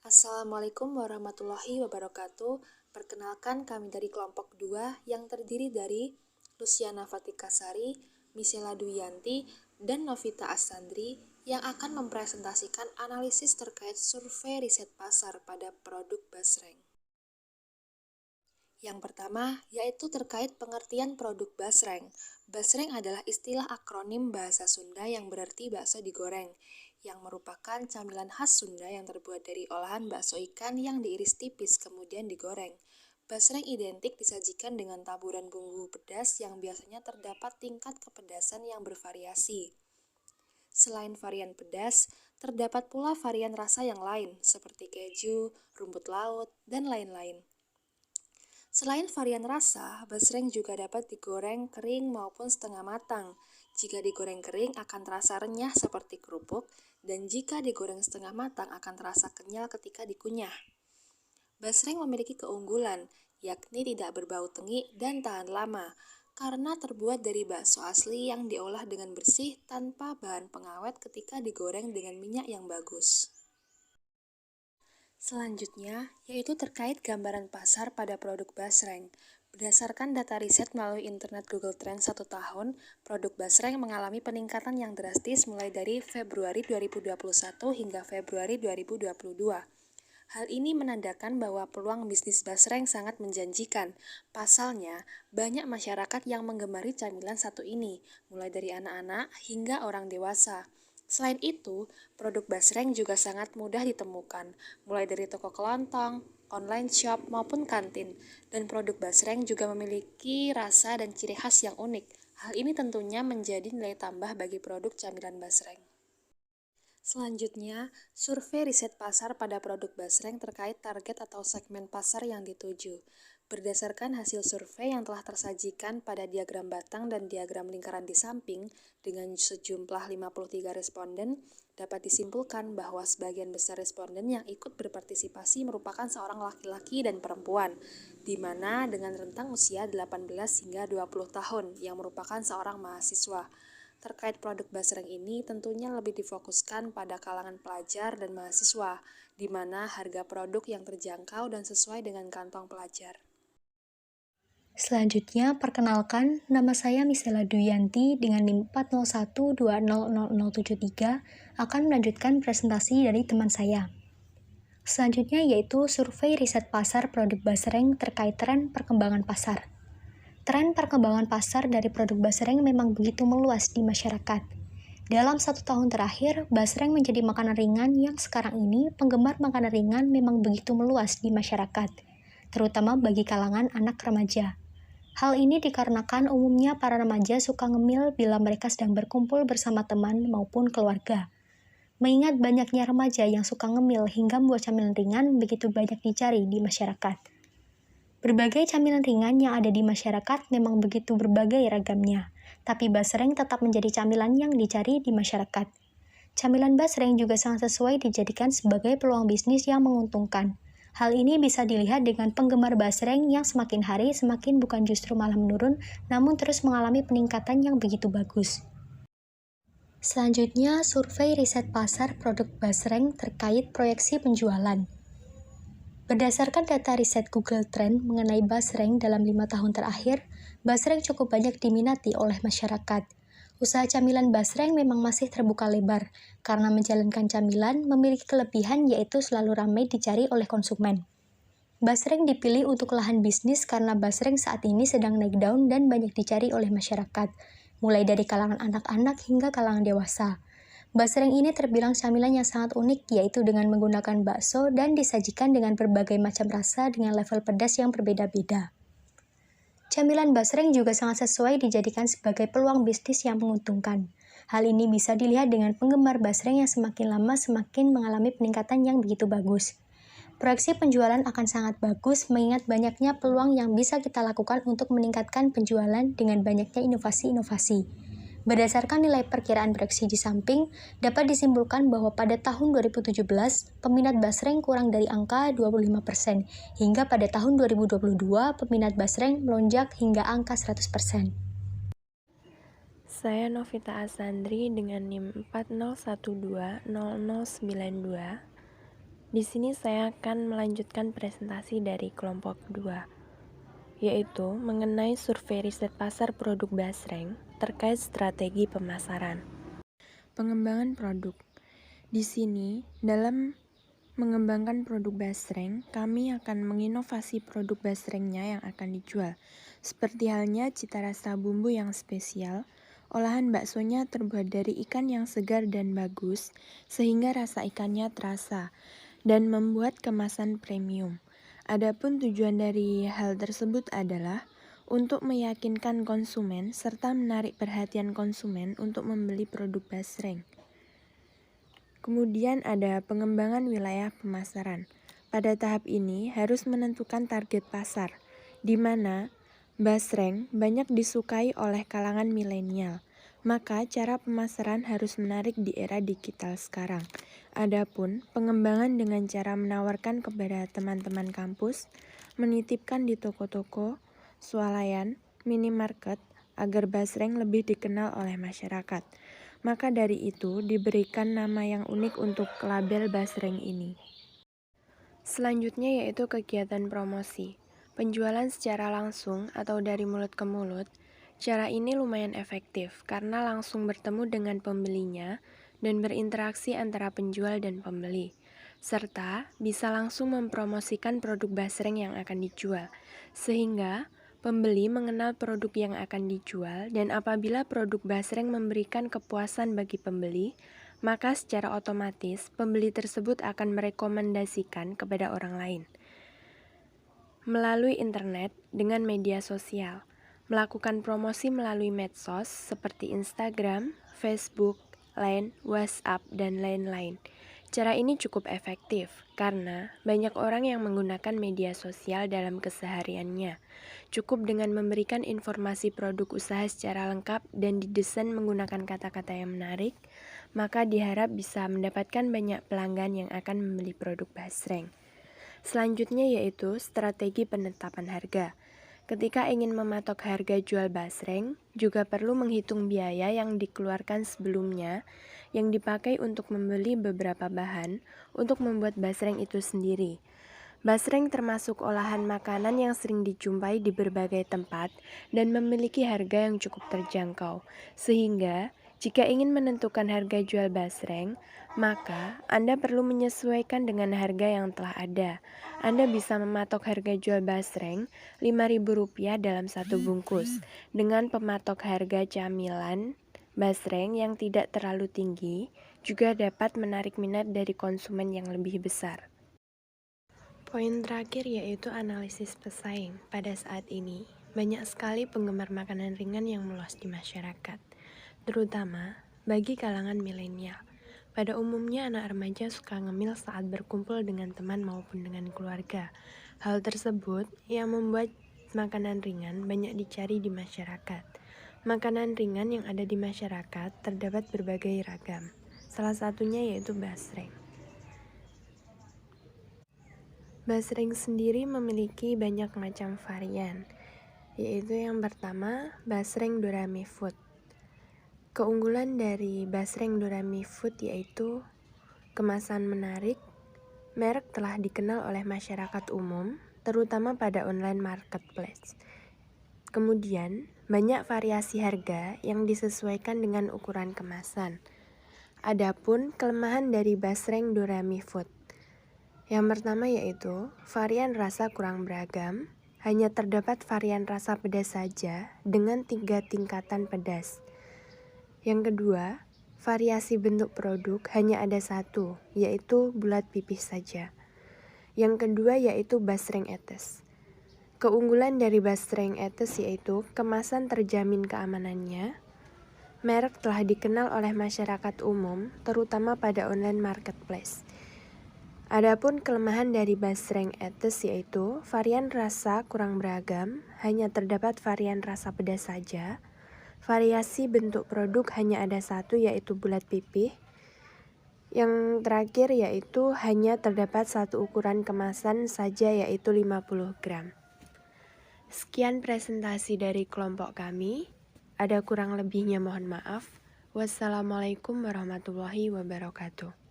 Assalamualaikum warahmatullahi wabarakatuh. Perkenalkan kami dari kelompok 2 yang terdiri dari Luciana Fatikasari, Misela Duyanti, dan Novita Asandri yang akan mempresentasikan analisis terkait survei riset pasar pada produk basreng. Yang pertama, yaitu terkait pengertian produk basreng. Basreng adalah istilah akronim bahasa Sunda yang berarti bakso digoreng, yang merupakan camilan khas Sunda yang terbuat dari olahan bakso ikan yang diiris tipis kemudian digoreng. Basreng identik disajikan dengan taburan bumbu pedas yang biasanya terdapat tingkat kepedasan yang bervariasi. Selain varian pedas, terdapat pula varian rasa yang lain, seperti keju, rumput laut, dan lain-lain. Selain varian rasa, basreng juga dapat digoreng kering maupun setengah matang. Jika digoreng kering akan terasa renyah seperti kerupuk, dan jika digoreng setengah matang akan terasa kenyal ketika dikunyah. Basreng memiliki keunggulan, yakni tidak berbau tengik dan tahan lama, karena terbuat dari bakso asli yang diolah dengan bersih tanpa bahan pengawet ketika digoreng dengan minyak yang bagus. Selanjutnya, yaitu terkait gambaran pasar pada produk basreng. Berdasarkan data riset melalui internet Google Trends 1 tahun, produk basreng mengalami peningkatan yang drastis mulai dari Februari 2021 hingga Februari 2022. Hal ini menandakan bahwa peluang bisnis basreng sangat menjanjikan. Pasalnya, banyak masyarakat yang menggemari camilan satu ini, mulai dari anak-anak hingga orang dewasa. Selain itu, produk basreng juga sangat mudah ditemukan, mulai dari toko kelontong, online shop, maupun kantin. Dan produk basreng juga memiliki rasa dan ciri khas yang unik. Hal ini tentunya menjadi nilai tambah bagi produk camilan basreng. Selanjutnya, survei riset pasar pada produk basreng terkait target atau segmen pasar yang dituju. Berdasarkan hasil survei yang telah tersajikan pada diagram batang dan diagram lingkaran di samping dengan sejumlah 53 responden, dapat disimpulkan bahwa sebagian besar responden yang ikut berpartisipasi merupakan seorang laki-laki dan perempuan, di mana dengan rentang usia 18 hingga 20 tahun yang merupakan seorang mahasiswa. Terkait produk basreng ini tentunya lebih difokuskan pada kalangan pelajar dan mahasiswa, di mana harga produk yang terjangkau dan sesuai dengan kantong pelajar. Selanjutnya, perkenalkan, nama saya Misela Duyanti dengan NIM 401200073 akan melanjutkan presentasi dari teman saya. Selanjutnya yaitu survei riset pasar produk basreng terkait tren perkembangan pasar. Tren perkembangan pasar dari produk basreng memang begitu meluas di masyarakat. Dalam 1 tahun terakhir, basreng menjadi makanan ringan yang sekarang ini penggemar makanan ringan memang begitu meluas di masyarakat, terutama bagi kalangan anak remaja. Hal ini dikarenakan umumnya para remaja suka ngemil bila mereka sedang berkumpul bersama teman maupun keluarga. Mengingat banyaknya remaja yang suka ngemil hingga membuat camilan ringan begitu banyak dicari di masyarakat. Berbagai camilan ringan yang ada di masyarakat memang begitu berbagai ragamnya, tapi basreng tetap menjadi camilan yang dicari di masyarakat. Camilan basreng juga sangat sesuai dijadikan sebagai peluang bisnis yang menguntungkan. Hal ini bisa dilihat dengan penggemar basreng yang semakin hari semakin bukan justru malah menurun, namun terus mengalami peningkatan yang begitu bagus. Selanjutnya, survei riset pasar produk basreng terkait proyeksi penjualan. Berdasarkan data riset Google Trend mengenai basreng dalam 5 tahun terakhir, basreng cukup banyak diminati oleh masyarakat. Usaha camilan basreng memang masih terbuka lebar, karena menjalankan camilan memiliki kelebihan yaitu selalu ramai dicari oleh konsumen. Basreng dipilih untuk lahan bisnis karena basreng saat ini sedang naik daun dan banyak dicari oleh masyarakat, mulai dari kalangan anak-anak hingga kalangan dewasa. Basreng ini terbilang camilan yang sangat unik, yaitu dengan menggunakan bakso dan disajikan dengan berbagai macam rasa dengan level pedas yang berbeda-beda. Camilan basreng juga sangat sesuai dijadikan sebagai peluang bisnis yang menguntungkan. Hal ini bisa dilihat dengan penggemar basreng yang semakin lama semakin mengalami peningkatan yang begitu bagus. Proyeksi penjualan akan sangat bagus mengingat banyaknya peluang yang bisa kita lakukan untuk meningkatkan penjualan dengan banyaknya inovasi-inovasi. Berdasarkan nilai perkiraan proyeksi di samping, dapat disimpulkan bahwa pada tahun 2017, peminat basreng kurang dari angka 25%, hingga pada tahun 2022, peminat basreng melonjak hingga angka 100%. Saya Novita Asandri dengan NIM 401200092. Di sini saya akan melanjutkan presentasi dari kelompok kedua, yaitu mengenai survei riset pasar produk Basreng terkait strategi pemasaran. Pengembangan produk. Di sini, dalam mengembangkan produk Basreng, kami akan menginovasi produk Basrengnya yang akan dijual. Seperti halnya cita rasa bumbu yang spesial, olahan baksonya terbuat dari ikan yang segar dan bagus, sehingga rasa ikannya terasa, dan membuat kemasan premium. Adapun tujuan dari hal tersebut adalah untuk meyakinkan konsumen serta menarik perhatian konsumen untuk membeli produk Basreng. Kemudian ada pengembangan wilayah pemasaran. Pada tahap ini harus menentukan target pasar, di mana Basreng banyak disukai oleh kalangan milenial. Maka cara pemasaran harus menarik di era digital sekarang. Adapun pengembangan dengan cara menawarkan kepada teman-teman kampus, menitipkan di toko-toko, swalayan, minimarket, agar Basreng lebih dikenal oleh masyarakat. Maka dari itu diberikan nama yang unik untuk label Basreng ini. Selanjutnya yaitu kegiatan promosi. Penjualan secara langsung atau dari mulut ke mulut. Cara ini lumayan efektif karena langsung bertemu dengan pembelinya dan berinteraksi antara penjual dan pembeli, serta bisa langsung mempromosikan produk Basreng yang akan dijual, sehingga pembeli mengenal produk yang akan dijual, dan apabila produk Basreng memberikan kepuasan bagi pembeli, maka secara otomatis pembeli tersebut akan merekomendasikan kepada orang lain. Melalui internet dengan media sosial, melakukan promosi melalui medsos seperti Instagram, Facebook, Line, WhatsApp, dan lain-lain. Cara ini cukup efektif karena banyak orang yang menggunakan media sosial dalam kesehariannya. Cukup dengan memberikan informasi produk usaha secara lengkap dan didesain menggunakan kata-kata yang menarik, maka diharap bisa mendapatkan banyak pelanggan yang akan membeli produk Basreng. Selanjutnya yaitu strategi penetapan harga. Ketika ingin mematok harga jual Basreng, juga perlu menghitung biaya yang dikeluarkan sebelumnya yang dipakai untuk membeli beberapa bahan untuk membuat Basreng itu sendiri. Basreng termasuk olahan makanan yang sering dijumpai di berbagai tempat dan memiliki harga yang cukup terjangkau, sehingga jika ingin menentukan harga jual Basreng, maka Anda perlu menyesuaikan dengan harga yang telah ada. Anda bisa mematok harga jual Basreng Rp5.000 dalam satu bungkus, dengan pematok harga camilan Basreng yang tidak terlalu tinggi, juga dapat menarik minat dari konsumen yang lebih besar. Poin terakhir yaitu analisis pesaing. Pada saat ini, banyak sekali penggemar makanan ringan yang meluas di masyarakat, terutama bagi kalangan milenial. Pada umumnya anak remaja suka ngemil saat berkumpul dengan teman maupun dengan keluarga. Hal tersebut yang membuat makanan ringan banyak dicari di masyarakat. Makanan ringan yang ada di masyarakat terdapat berbagai ragam. Salah satunya yaitu basreng. Basreng sendiri memiliki banyak macam varian, yaitu yang pertama, basreng Dorami Food. Keunggulan dari basreng Dorami Food yaitu kemasan menarik, merek telah dikenal oleh masyarakat umum, terutama pada online marketplace. Kemudian, banyak variasi harga yang disesuaikan dengan ukuran kemasan. Adapun kelemahan dari basreng Dorami Food. Yang pertama yaitu varian rasa kurang beragam, hanya terdapat varian rasa pedas saja dengan 3 tingkatan pedas. Yang kedua, variasi bentuk produk hanya ada satu, yaitu bulat pipih saja. Yang kedua yaitu basreng etes. Keunggulan dari basreng etes yaitu kemasan terjamin keamanannya, merek telah dikenal oleh masyarakat umum, terutama pada online marketplace. Adapun kelemahan dari basreng etes yaitu varian rasa kurang beragam, hanya terdapat varian rasa pedas saja. Variasi bentuk produk hanya ada satu yaitu bulat pipih. Yang terakhir yaitu hanya terdapat satu ukuran kemasan saja yaitu 50 gram. Sekian presentasi dari kelompok kami. Ada kurang lebihnya mohon maaf. Wassalamualaikum warahmatullahi wabarakatuh.